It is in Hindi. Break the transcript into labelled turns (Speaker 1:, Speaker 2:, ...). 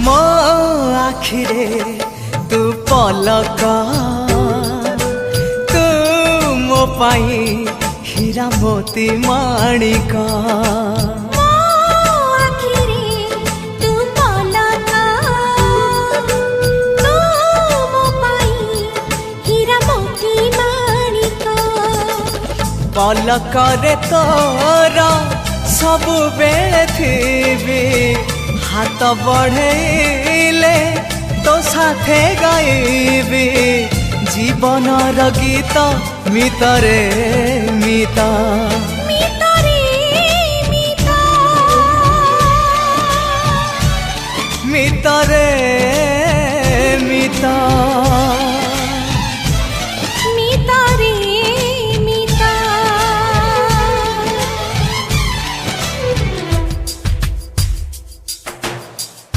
Speaker 1: मो आखिरे तू पलक तू मो पाई हीरा मोती माणिक पलक रे तोर सबु बेले थी हाथ बढ़ेले तो साथे गाइबी जीवन गीत मितरे मिता मितरे मिता